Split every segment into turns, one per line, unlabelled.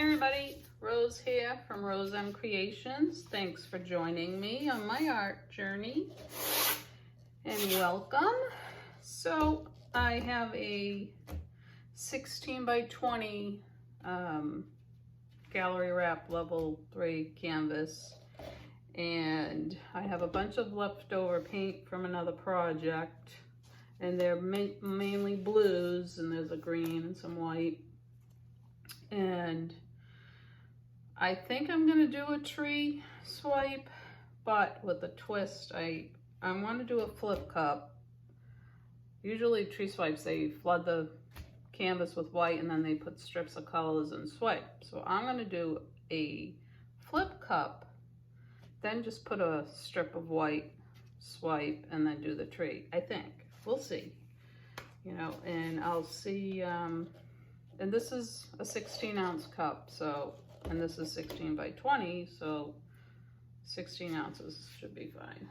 everybody, Rose here from Rose M Creations. Thanks for joining me on my art journey and welcome. So I have a 16 by 20 gallery wrap level 3 canvas, and I have a bunch of leftover paint from another project, and they're mainly blues, and there's a green and some white. And I think I'm gonna do a tree swipe, but with a twist. I want to do a flip cup. Usually tree swipes, they flood the canvas with white and then they put strips of colors and swipe. So I'm gonna do a flip cup, then just put a strip of white, swipe, and then do the tree. I think we'll see, you know, and I'll see. And this is a 16-ounce cup, so, and this is 16 by 20, so 16 ounces should be fine.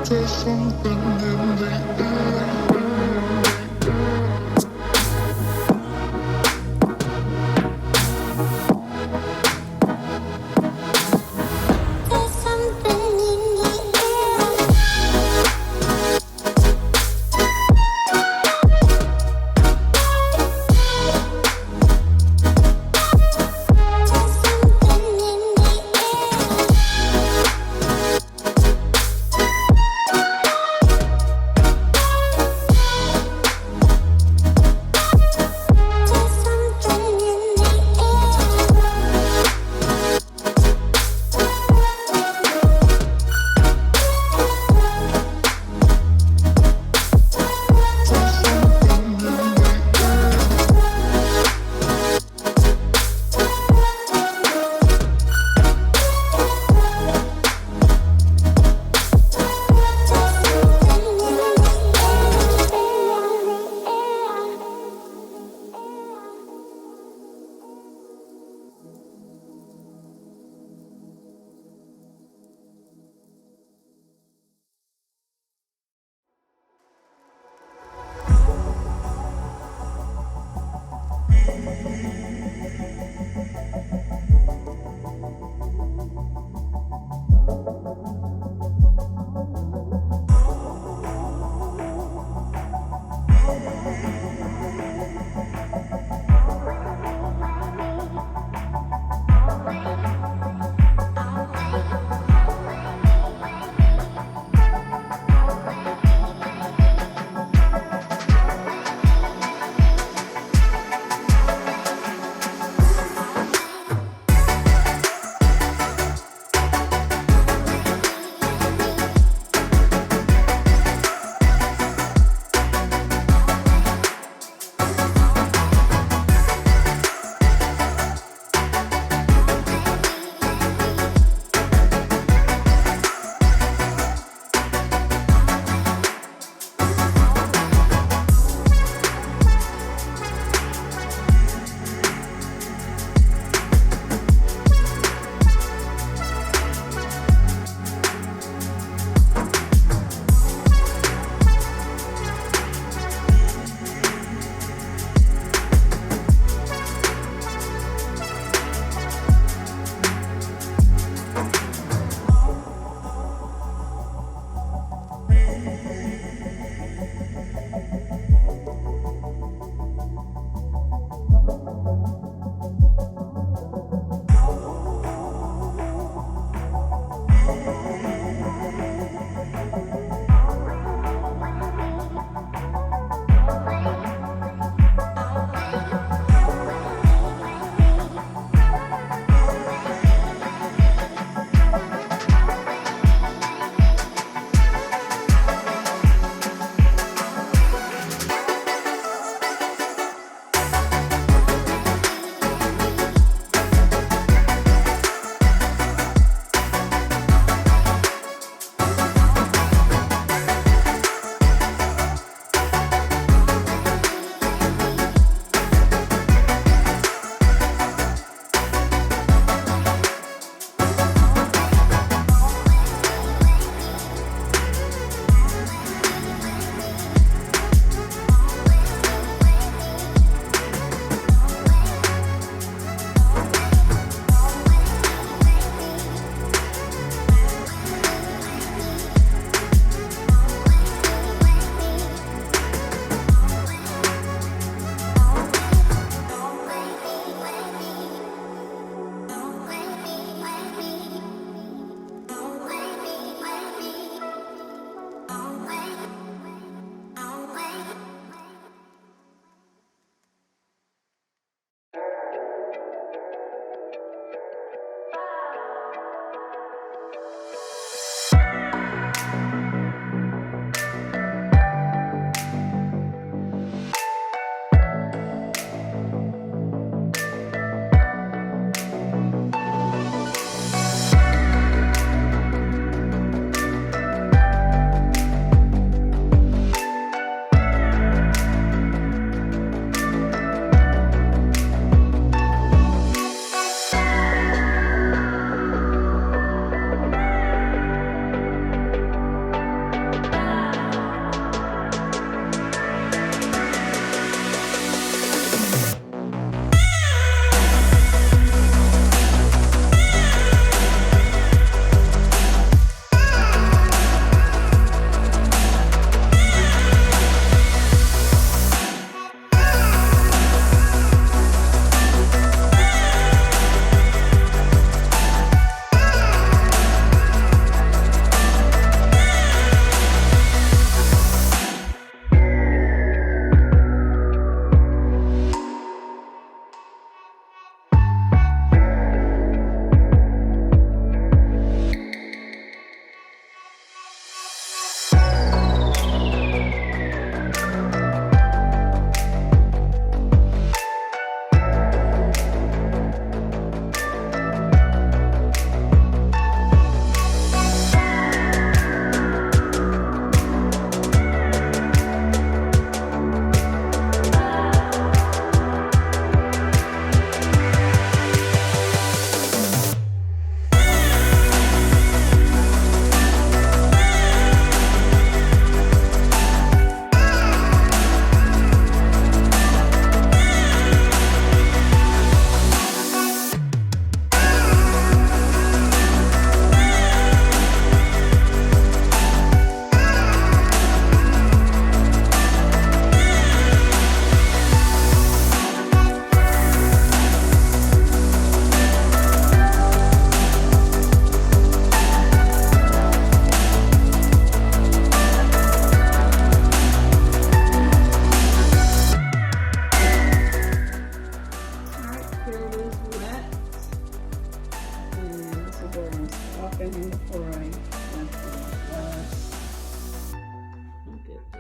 There's something in the air.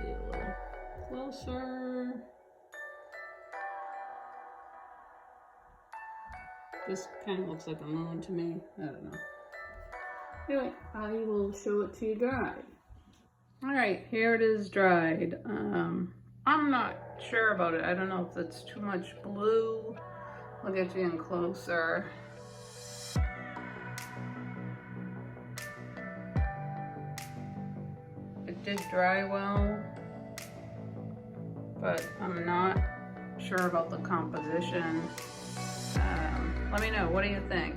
see a little closer. This kind of looks like a moon to me. I don't know. Anyway, I will show it to you dried. Alright, here it is dried. I'm not sure about it. I don't know if it's too much blue. I'll get you in closer. It did dry well, but I'm not sure about the composition. Let me know, what do you think?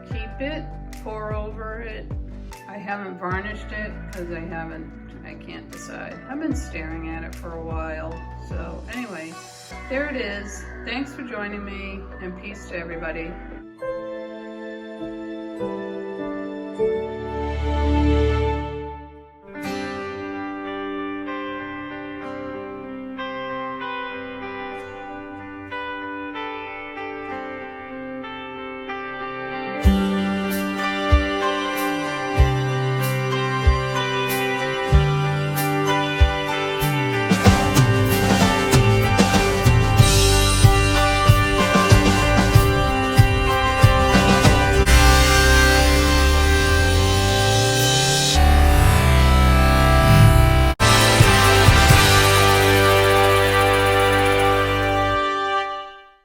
Keep it, pour over it. I haven't varnished it because I can't decide. I've been staring at it for a while. So anyway, there it is. Thanks for joining me, and peace to everybody.